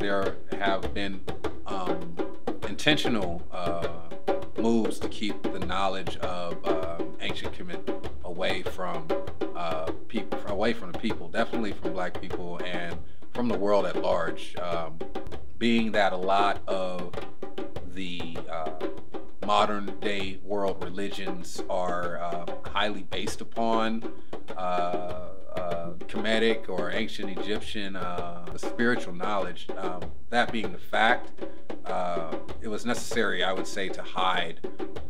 there have been intentional moves to keep the knowledge of ancient Kemet away from people, the people, definitely from Black people and from the world at large. Being that a lot of the modern day world religions are highly based upon Kemetic or ancient Egyptian spiritual knowledge. That being the fact, it was necessary, I would say, to hide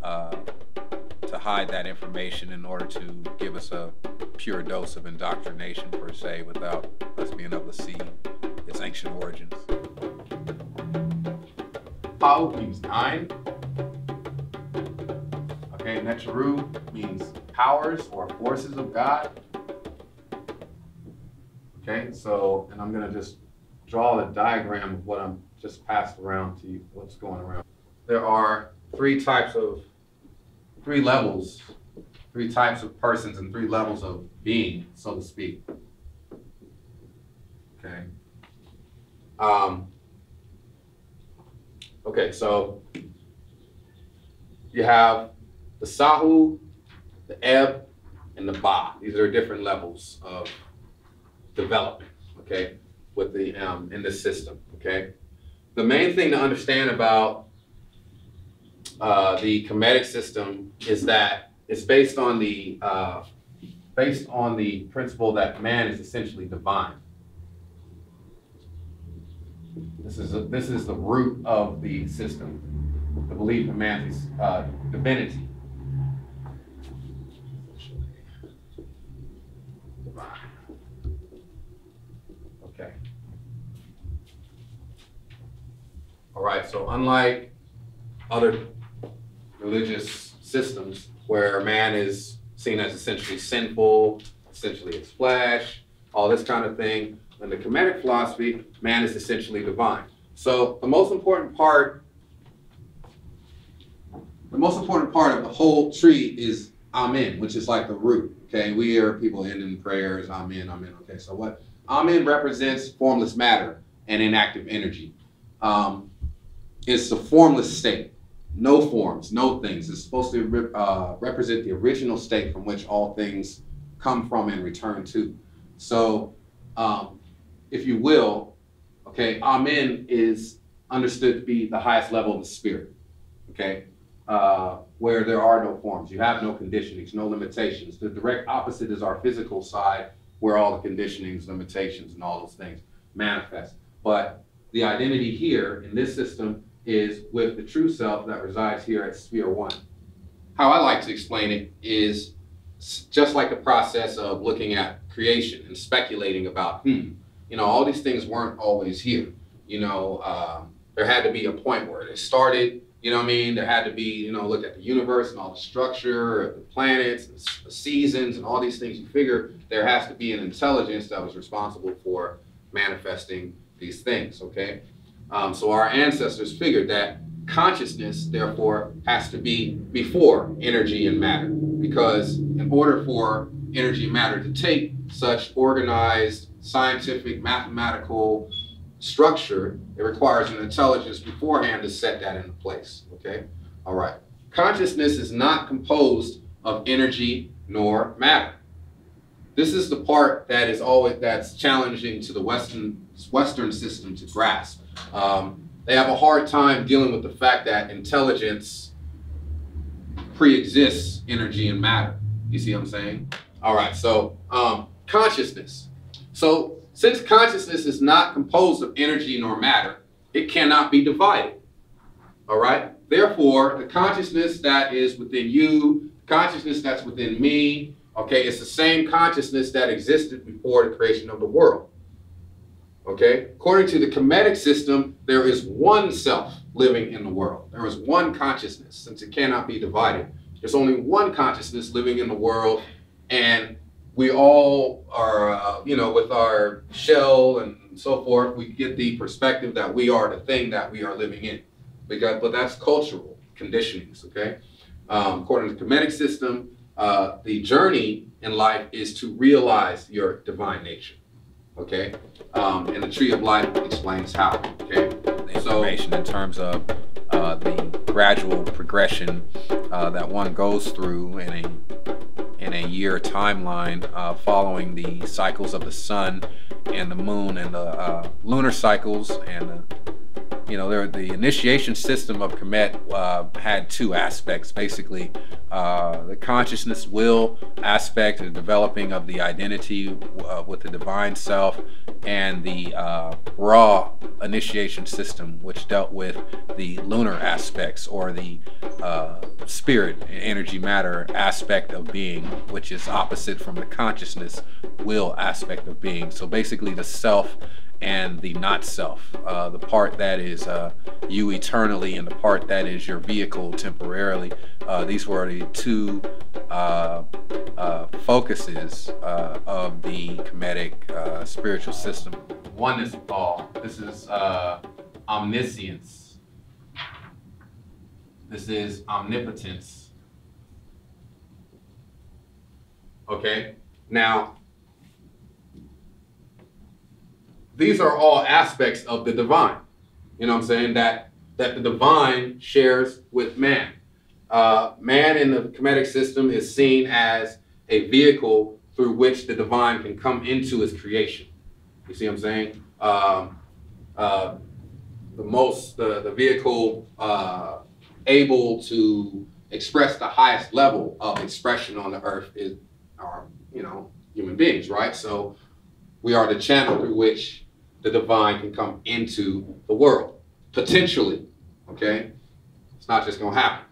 that information in order to give us a pure dose of indoctrination per se, without us being able to see its ancient origins. Sahu means 9. Okay, Neteru means powers or forces of God. Okay, so, and I'm going to just draw the diagram of what I'm just passed around to you, what's going around. There are three types of persons and 3 levels of being, so to speak. Okay. Okay, so you have the Sahu, the Eb, and the Ba. These are different levels of development, okay, with the in this system, okay. The main thing to understand about the Kemetic system is that it's based on the principle that man is essentially divine. This is the root of the system, the belief in man's divinity. Okay. All right, so unlike other religious systems where man is seen as essentially sinful, essentially his flesh, all this kind of thing, in the Kemetic philosophy, man is essentially divine. So the most important part of the whole tree is Amen, which is like the root. Okay, we hear people ending prayers, Amen, Amen. Okay, so what Amen represents formless matter and inactive energy. It's the formless state, no forms, no things. It's supposed to represent the original state from which all things come from and return to. So, if you will, okay, Amen is understood to be the highest level of the spirit, okay, where there are no forms. You have no conditionings, no limitations. The direct opposite is our physical side, where all the conditionings, limitations, and all those things manifest. But the identity here in this system is with the true self that resides here at sphere 1. How I like to explain it is just like the process of looking at creation and speculating about, you know, all these things weren't always here. You know, there had to be a point where they started, you know what I mean? There had to be, you know, look at the universe and all the structure of the planets, and the seasons, and all these things. You figure there has to be an intelligence that was responsible for manifesting these things, okay? So our ancestors figured that consciousness, therefore, has to be before energy and matter, because in order for energy and matter to take such organized, scientific, mathematical structure, it requires an intelligence beforehand to set that into place, okay? All right. Consciousness is not composed of energy nor matter. This is the part that is that's challenging to the Western system to grasp. They have a hard time dealing with the fact that intelligence pre-exists energy and matter. You see what I'm saying? All right, so consciousness. So since consciousness is not composed of energy nor matter, it cannot be divided. All right? Therefore, the consciousness that is within you, consciousness that's within me, okay, it's the same consciousness that existed before the creation of the world. Okay? According to the Kemetic system, there is one self living in the world. There is one consciousness, since it cannot be divided. There's only one consciousness living in the world, and we all are, you know, with our shell and so forth, we get the perspective that we are the thing that we are living in. But that's cultural conditionings, okay? According to the Kemetic system, the journey in life is to realize your divine nature, okay? And the tree of life explains how, okay? Information in terms of the gradual progression that one goes through in a year timeline, following the cycles of the sun and the moon and the lunar cycles. And the initiation system of Kemet had two aspects, basically. The consciousness will aspect, the developing of the identity with the divine self, and the raw initiation system, which dealt with the lunar aspects, or the spirit, energy, matter aspect of being, which is opposite from the consciousness will aspect of being. So basically the self and the not self, the part that is you eternally and the part that is your vehicle temporarily. These were the two focuses of the Kemetic spiritual system. Oneness of all. This is omniscience. This is omnipotence. Okay? Now, these are all aspects of the divine. You know what I'm saying? That the divine shares with man. Man in the Kemetic system is seen as a vehicle through which the divine can come into his creation. You see what I'm saying? The vehicle able to express the highest level of expression on the earth are human beings, right? So we are the channel through which the divine can come into the world, potentially, okay? It's not just gonna happen,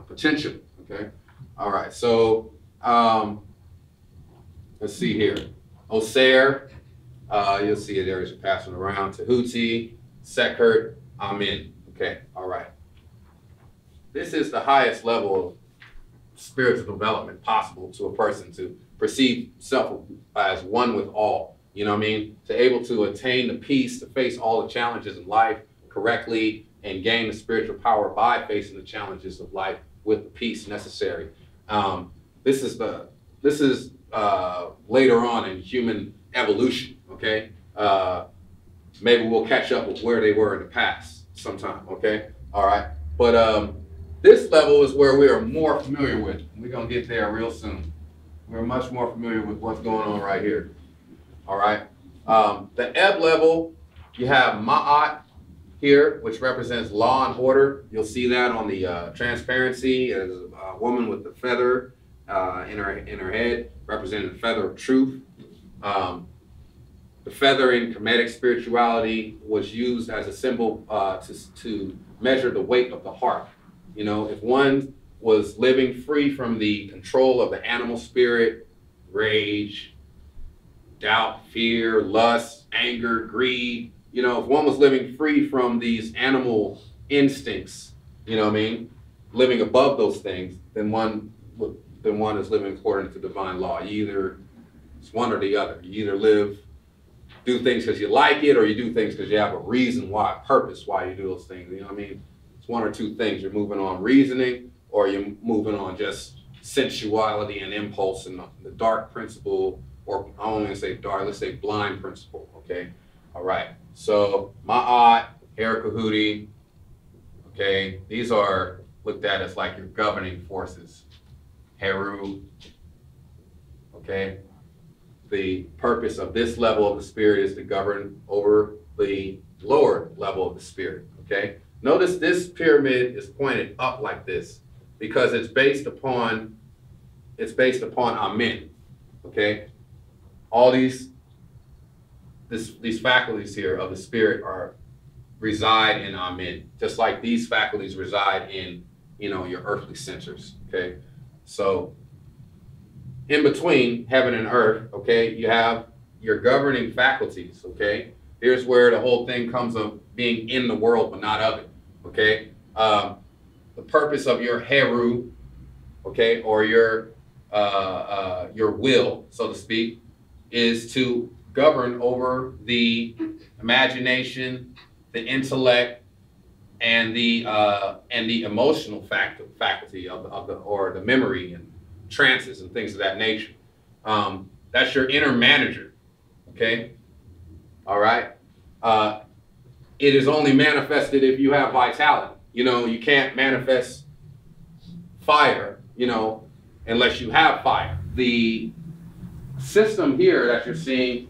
potentially, okay? All right, so let's see here. Oser, you'll see it there as you're passing around. Tahuti, Sekert, Amen. Okay, all right. This is the highest level of spiritual development possible to a person, to perceive self as one with all. You know what I mean? To able to attain the peace, to face all the challenges in life correctly, and gain the spiritual power by facing the challenges of life with the peace necessary. This is later on in human evolution, okay? Maybe we'll catch up with where they were in the past sometime, okay? All right, but this level is where we are more familiar with. We're gonna get there real soon. We're much more familiar with what's going on right here. All right, the ebb level, you have Ma'at here, which represents law and order. You'll see that on the transparency as a woman with the feather in her head, representing the feather of truth. The feather in Kemetic spirituality was used as a symbol to measure the weight of the heart. If one was living free from the control of the animal spirit, rage, doubt, fear, lust, anger, greed, if one was living free from these animal instincts, living above those things, then one is living according to divine law. It's one or the other. You either do things because you like it, or you do things because you have a reason why, a purpose why you do those things. You know what I mean? It's one or two things. You're moving on reasoning, or you're moving on just sensuality and impulse and the dark principle, or I don't want to say dark, let's say blind principle, okay? All right, so Ma'at, Herakahuti, okay? These are looked at as like your governing forces. Heru, okay? The purpose of this level of the spirit is to govern over the lower level of the spirit, okay? Notice this pyramid is pointed up like this because it's based upon Amen, okay? All these faculties here of the spirit reside in Amen, just like these faculties reside in, your earthly centers, okay? So in between heaven and earth, okay, you have your governing faculties, okay? Here's where the whole thing comes of being in the world but not of it, okay? The purpose of your Heru, okay, or your will, so to speak, is to govern over the imagination, the intellect, and the emotional faculty or the memory and trances and things of that nature. That's your inner manager, okay? all right? It is only manifested if you have vitality. You know, you can't manifest fire, you know, unless you have fire. The system here that you're seeing,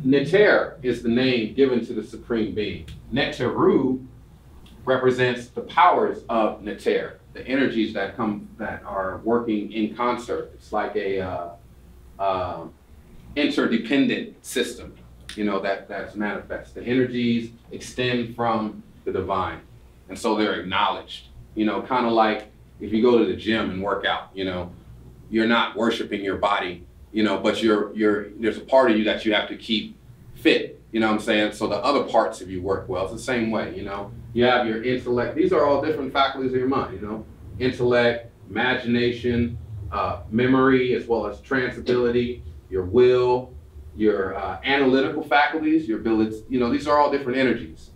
Neteru is the name given to the Supreme Being. Neteru represents the powers of Neteru, the energies that are working in concert. It's like a interdependent system, you know, that's manifest. The energies extend from the divine, and so they're acknowledged. You know, kind of like if you go to the gym and work out, you know, you're not worshiping your body, you know, but there's a part of you that you have to keep fit, you know what I'm saying? So the other parts of you work well. It's the same way, you know. You have your intellect. These are all different faculties of your mind, you know. Intellect, imagination, memory, as well as transability, your will, your analytical faculties, your ability, you know, these are all different energies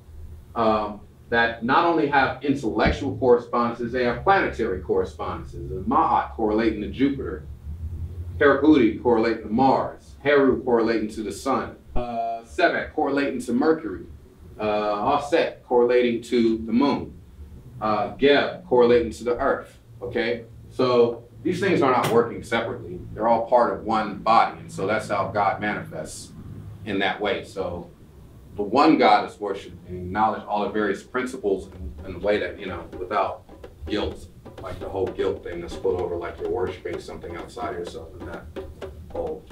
that not only have intellectual correspondences, they have planetary correspondences. The Ma'at correlating to Jupiter, Herkudi correlating to Mars, Heru correlating to the Sun, Sebek correlating to Mercury, Aset correlating to the Moon, Geb correlating to the Earth, okay? So these things are not working separately. They're all part of one body, and so that's how God manifests in that way. So the one God is worshipped and acknowledge all the various principles in a way that, you know, without guilt, like the whole guilt thing that's put over, like you're worshiping something outside of yourself, and that whole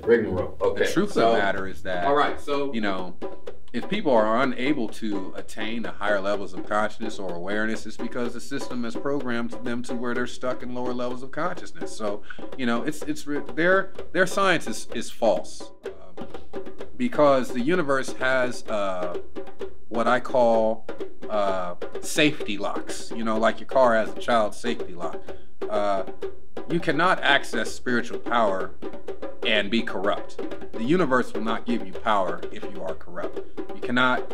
rigmarole. Okay. The truth of the matter is that, all right, so, you know, if people are unable to attain the higher levels of consciousness or awareness, it's because the system has programmed them to where they're stuck in lower levels of consciousness. So, you know, their science is false, because the universe has what I call safety locks. You know, like your car has a child safety lock. You cannot access spiritual power and be corrupt. The universe will not give you power if you are corrupt. You cannot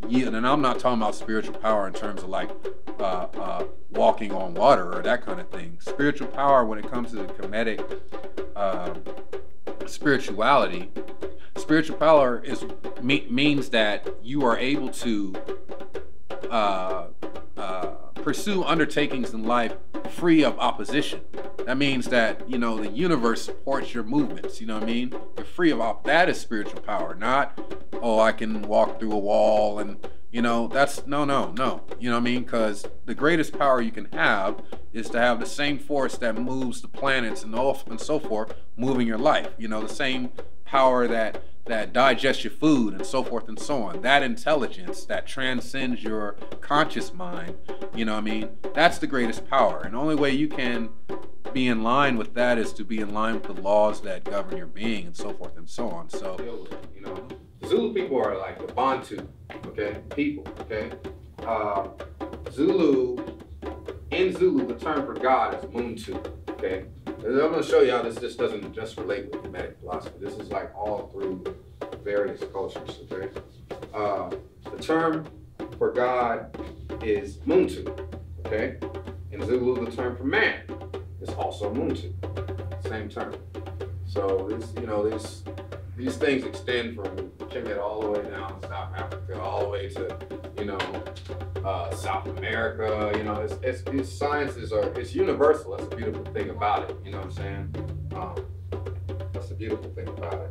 yield, and I'm not talking about spiritual power in terms of like walking on water or that kind of thing. Spiritual power, when it comes to the Kemetic spirituality, spiritual power means that you are able to pursue undertakings in life free of opposition. That means that, you know, the universe supports your movements, you know what I mean? You're free of that is spiritual power, not, oh, I can walk through a wall and, you know, that's, no, you know what I mean? Because the greatest power you can have is to have the same force that moves the planets and so forth, moving your life, you know, the same power that digests your food and so forth and so on. That intelligence that transcends your conscious mind, you know what I mean? That's the greatest power. And the only way you can be in line with that is to be in line with the laws that govern your being and so forth and so on. So, you know, Zulu people are like the Bantu, okay, people, okay? In Zulu, the term for God is Muntu, okay? And I'm going to show you how this doesn't just relate with Kemetic philosophy. This is like all through various cultures, okay? The term for God is Muntu, okay? In Zulu, the term for man is also Muntu, same term. So this, you know, these things extend from Kemet all the way down to South Africa, all the way to, you know, South America. You know, these sciences it's universal. That's the beautiful thing about it. You know what I'm saying? That's the beautiful thing about it.